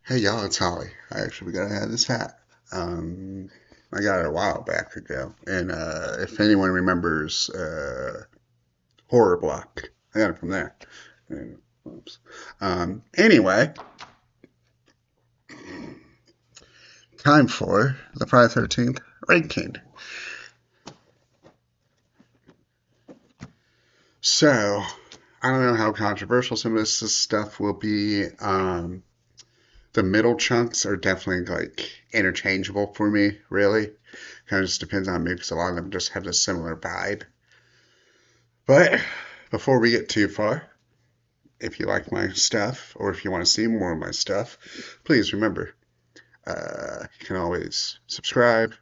Hey y'all, it's Holly. I actually got to have this hat. I got it a while back ago, and if anyone remembers Horror Block, I got it from there. And, oops. Anyway, time for the Friday 13th ranking. So, I don't know how controversial some of this stuff will be. The middle chunks are definitely like interchangeable for me, really. Kind of just depends on me because a lot of them just have a similar vibe. But before we get too far, if you like my stuff or if you want to see more of my stuff, please remember you can always subscribe.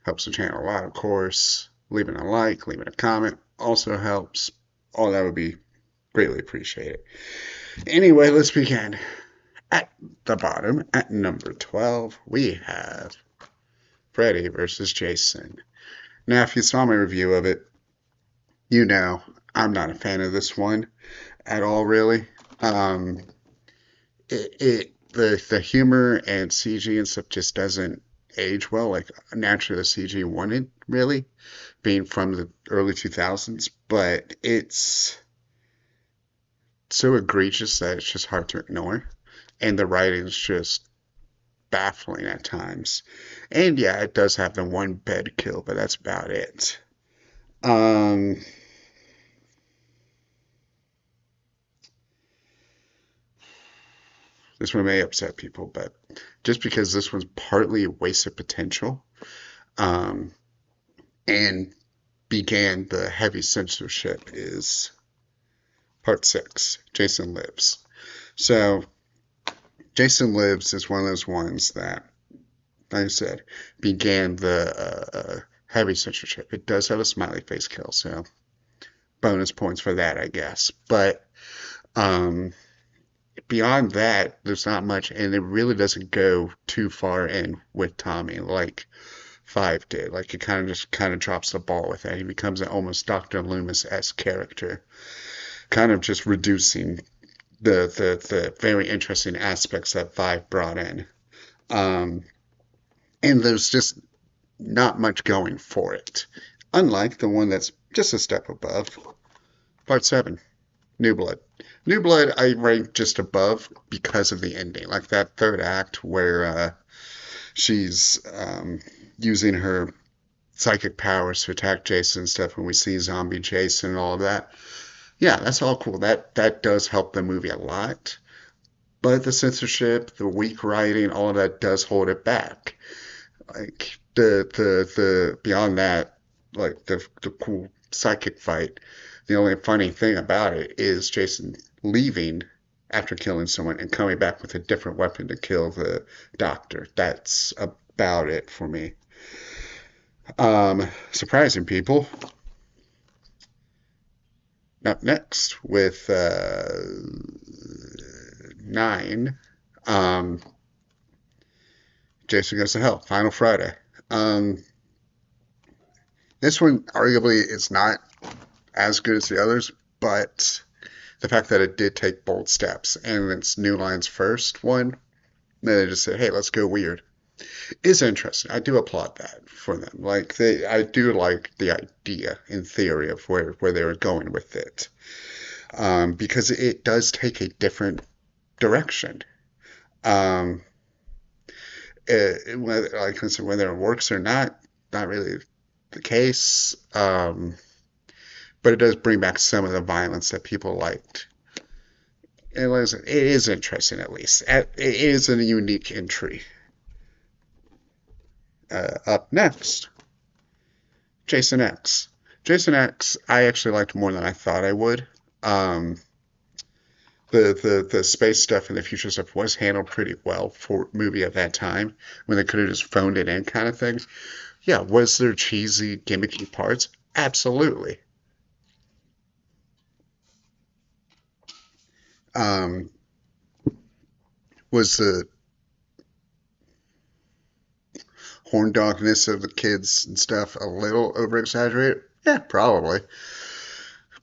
Helps the channel a lot, of course. Leaving a like, leaving a comment also helps. All that would be greatly appreciated. Anyway, let's begin. At the bottom, at number 12, we have Freddy versus Jason. Now, if you saw my review of it, you know I'm not a fan of this one at all, really. Um, the humor and CG and stuff just doesn't age well. Like naturally, the CG wanted really being from the early 2000s, but it's so egregious that it's just hard to ignore, and the writing's just baffling at times. And yeah, it does have the one bed kill, but that's about it. Um, this one may upset people, but just because this one's partly a waste of potential, um, and began the heavy censorship is part six, Jason Lives. So, Jason Lives is one of those ones that, like I said, began the heavy censorship. It does have a smiley face kill, so bonus points for that, I guess. But um, beyond that, there's not much, and it really doesn't go too far in with Tommy like Five did. Like it kind of drops the ball with that. He becomes an almost Dr. Loomis-esque character, kind of just reducing the very interesting aspects that Five brought in. Um, and there's just not much going for it. Unlike the one that's just a step above, Part 7, New Blood. New Blood I rank just above because of the ending. Like that third act where she's using her psychic powers to attack Jason and stuff when we see zombie Jason and all of that. Yeah, that's all cool. That does help the movie a lot. But the censorship, the weak writing, all of that does hold it back. Like the beyond that, like the cool psychic fight. The only funny thing about it is Jason leaving after killing someone and coming back with a different weapon to kill the doctor. That's about it for me. Surprising people. Up next with 9, um, Jason Goes to Hell, Final Friday. Um, this one arguably is not as good as the others, but the fact that it did take bold steps and it's New Line's first one, then they just said, "Hey, let's go weird," is interesting. I do applaud that for them. I do like the idea in theory of where they were going with it, because it does take a different direction. Um, like I said, whether it works or not, not really the case. But it does bring back some of the violence that people liked. And like I said, it is interesting at least. It is a unique entry. Up next, Jason X. Jason X, I actually liked more than I thought I would. Um, the space stuff and the future stuff was handled pretty well for a movie of that time when they could have just phoned it in kind of thing. Yeah, was there cheesy, gimmicky parts? Absolutely. Um, was the horn dogness of the kids and stuff a little over exaggerated? Yeah, probably.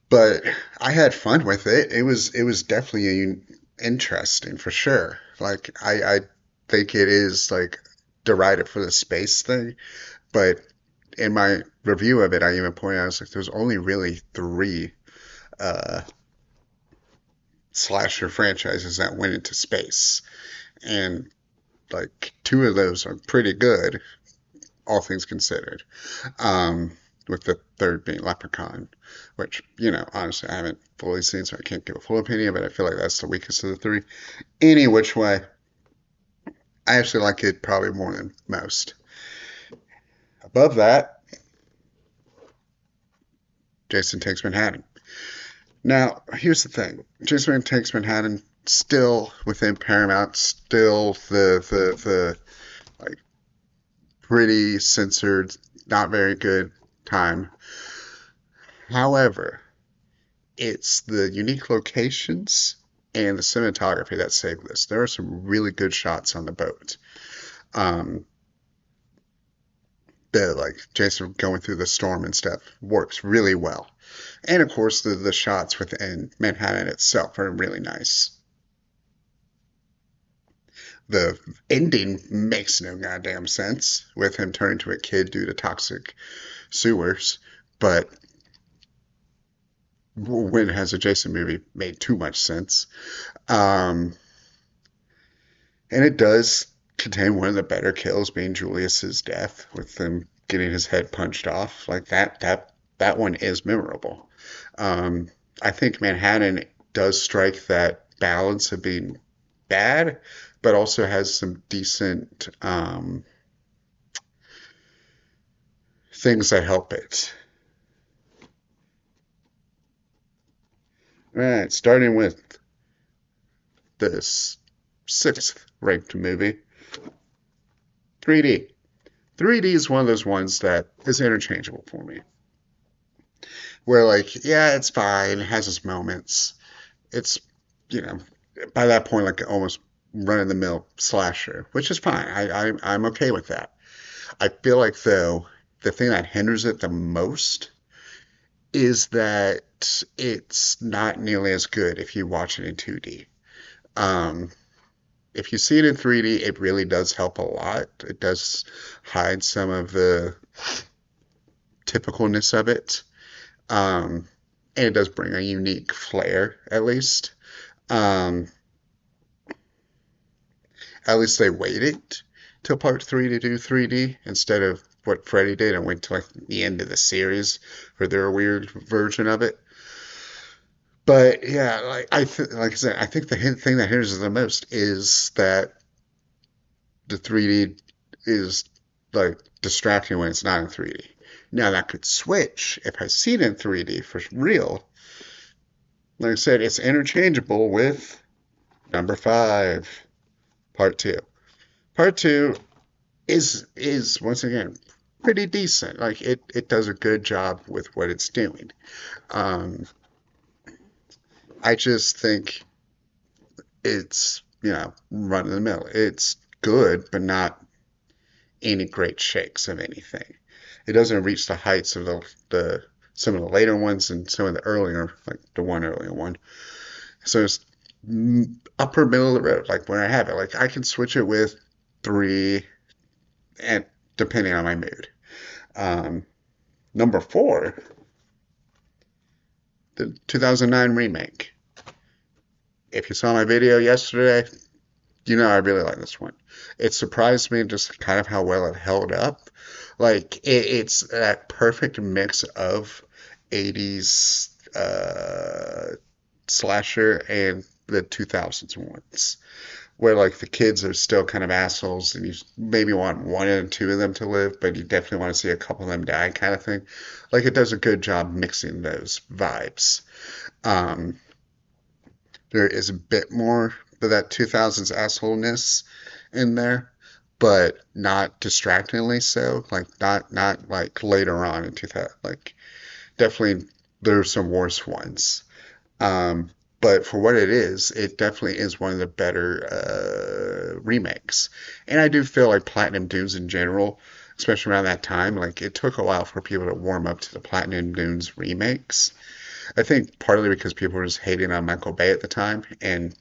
But I had fun with it. It was definitely interesting for sure. Like I think it is like derided for the space thing, but in my review of it, I even pointed out, I was like, there's only really three uh, slasher franchises that went into space, and like two of those are pretty good, all things considered. Um, with the third being Leprechaun, which, honestly, I haven't fully seen, so I can't give a full opinion, but I feel like that's the weakest of the three. Any which way, I actually like it probably more than most. Above that, Jason Takes Manhattan. Now, here's the thing. Jason Takes Manhattan still within Paramount, still the like pretty censored, not very good time. However, it's the unique locations and the cinematography that saved this. There are some really good shots on the boat. Um, the like Jason going through the storm and stuff works really well. And of course, the shots within Manhattan itself are really nice. The ending makes no goddamn sense with him turning to a kid due to toxic sewers, but when has a Jason movie made too much sense? Um, and it does contain one of the better kills, being Julius's death, with him getting his head punched off. Like that one is memorable. Um, I think Manhattan does strike that balance of being bad, but also has some decent things that help it. All right, starting with this sixth ranked movie, 3D. 3D is one of those ones that is interchangeable for me. Where, like, yeah, it's fine, it has its moments. It's, you know, by that point, like almost run of the mill slasher, which is fine. I'm okay with that. I feel like, though, the thing that hinders it the most is that it's not nearly as good if you watch it in 2D. Um, if you see it in 3D, it really does help a lot. It does hide some of the typicalness of it. Um, and it does bring a unique flair, at least. Um, at least they waited till part three to do 3D instead of what Freddy did and went to like the end of the series for their weird version of it. But yeah, like I said, I think the thing that hinders it the most is that the 3D is like distracting when it's not in 3D. Now that could switch if I see it in 3D for real. Like I said, it's interchangeable with number five, part two. Part two is once again pretty decent. Like it does a good job with what it's doing. Um, I just think it's run of the mill. It's good, but not any great shakes of anything. It doesn't reach the heights of the some of the later ones and some of the earlier, like the one earlier one. So it's upper middle of the road, like where I have it. Like I can switch it with three, and depending on my mood. Um, Number four, the 2009 remake. If you saw my video yesterday, I really like this one. It surprised me just kind of how well it held up. Like it's that perfect mix of 80s slasher and the 2000s ones, where like the kids are still kind of assholes and you maybe want one or two of them to live, but you definitely want to see a couple of them die kind of thing. Like it does a good job mixing those vibes. Um, there is a bit more of that 2000s assholeness in there, but not distractingly so. Like not like later on in 2000. Like definitely there's some worse ones. Um, but for what it definitely is one of the better remakes. And I do feel like Platinum Dunes in general, especially around that time, like it took a while for people to warm up to the Platinum Dunes remakes. I think partly because people were just hating on Michael Bay at the time, and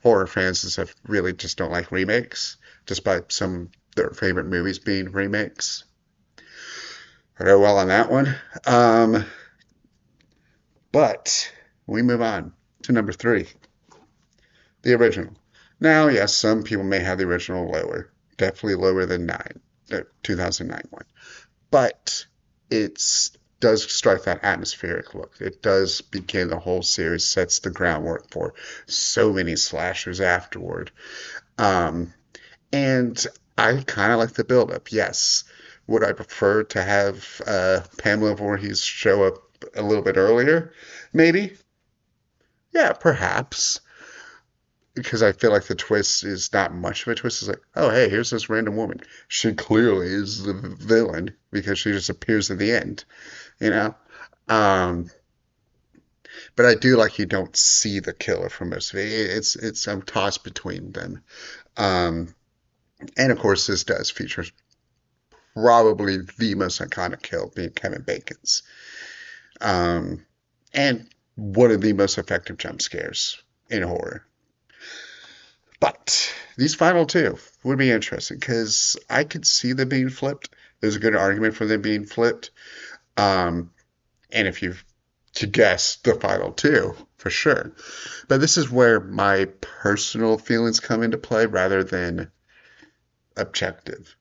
horror fans that really just don't like remakes, despite some of their favorite movies being remakes. Very well on that one. But we move on to number three, the original. Now, yes, some people may have the original lower, definitely lower than 2009 one, but it's does strike that atmospheric look. It does begin the whole series, sets the groundwork for so many slashers afterward. Um, and I kind of like the build-up. Yes, would I prefer to have Pamela Voorhees show up a little bit earlier? Maybe. Yeah, perhaps. Because I feel like the twist is not much of a twist. It's like, oh, hey, here's this random woman. She clearly is the villain because she just appears at the end, you know? Um, but I do like you don't see the killer for most of it. It's I'm tossed between them. Um, and of course, this does feature probably the most iconic kill being Kevin Bacon's. Um, and one of the most effective jump scares in horror. But these final two would be interesting because I could see them being flipped. There's a good argument for them being flipped. Um, and if you to guess the final two, for sure. But this is where my personal feelings come into play rather than objective.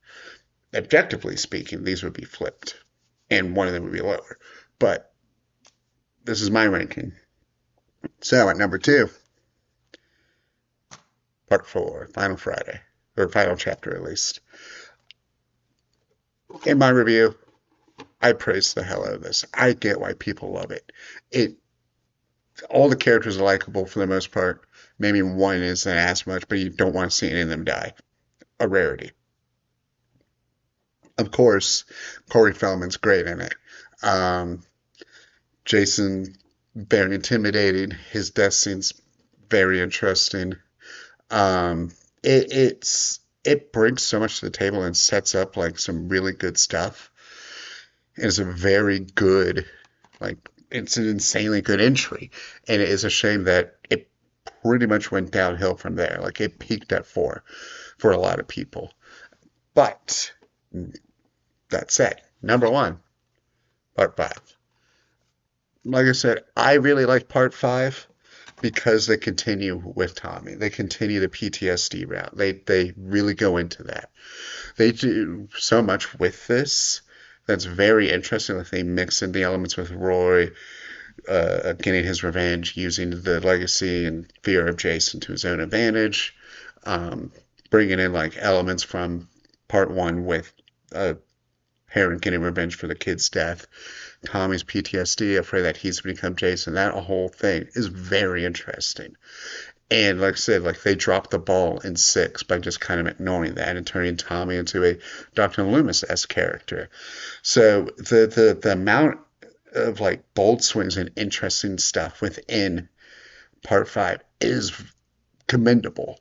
Objectively speaking, these would be flipped, and one of them would be lower. But this is my ranking. So at number two, part four, Final Friday, or final chapter at least. In my review, I praise the hell out of this. I get why people love it. It all the characters are likable for the most part. Maybe one isn't as much, but you don't want to see any of them die. A rarity. Of course, Corey Feldman's great in it. Um, Jason, very intimidating. His death scene's very interesting. Um, it brings so much to the table and sets up like some really good stuff. It's a very good, like it's an insanely good entry, and it is a shame that it pretty much went downhill from there. Like it peaked at four for a lot of people. But that said, number one, part five. Like I said, I really like part five because they continue with Tommy. They continue the PTSD route. They really go into that. They do so much with this that's very interesting. Like they mix in the elements with Roy getting his revenge, using the legacy and fear of Jason to his own advantage, bringing in like elements from part one with a parent getting revenge for the kid's death, Tommy's PTSD, afraid that he's become Jason. That whole thing is very interesting. And like I said, like they dropped the ball in six by just kind of ignoring that and turning Tommy into a Dr. Loomis-esque character. So the amount of like bold swings and interesting stuff within part five is commendable.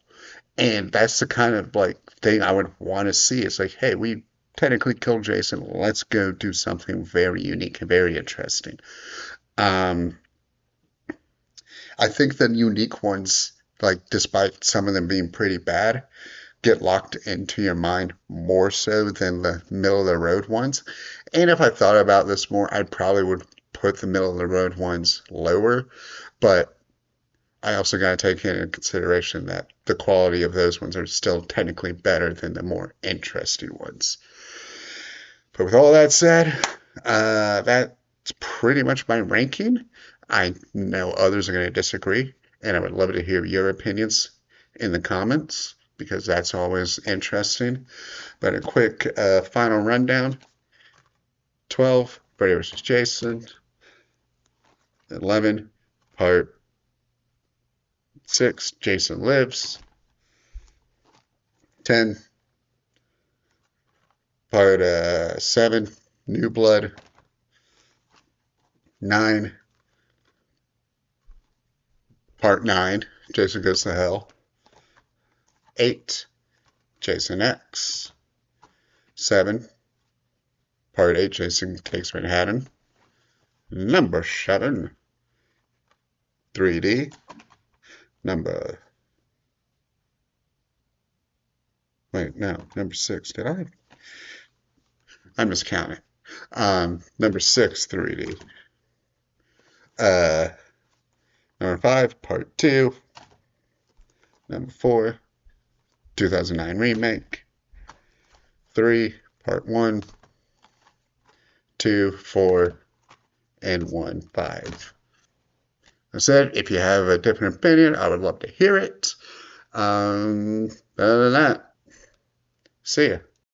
And that's the kind of like thing I would want to see. It's like, hey, we technically killed Jason. Let's go do something very unique and very interesting. Um, I think the unique ones, like despite some of them being pretty bad, get locked into your mind more so than the middle of the road ones. And if I thought about this more, I probably would put the middle of the road ones lower. But I also got to take into consideration that the quality of those ones are still technically better than the more interesting ones. But with all that said, that's pretty much my ranking. I know others are going to disagree, and I would love to hear your opinions in the comments because that's always interesting. But a quick final rundown. 12, Freddy vs. Jason. 11, part 6, Jason Lives. 10, part 7, New Blood. 9, part 9, Jason Goes to Hell. 8, Jason X. 7, part 8, Jason Takes Manhattan. Number 7, 3D. Number Wait, no, number 6. Did I? I miscounted. Number 6, 3D. Uh, Number 5, Part 2. Number 4, 2009 remake. 3, Part 1, 2, 4, and 1, 5. I said, if you have a different opinion, I would love to hear it. Other than that, see ya.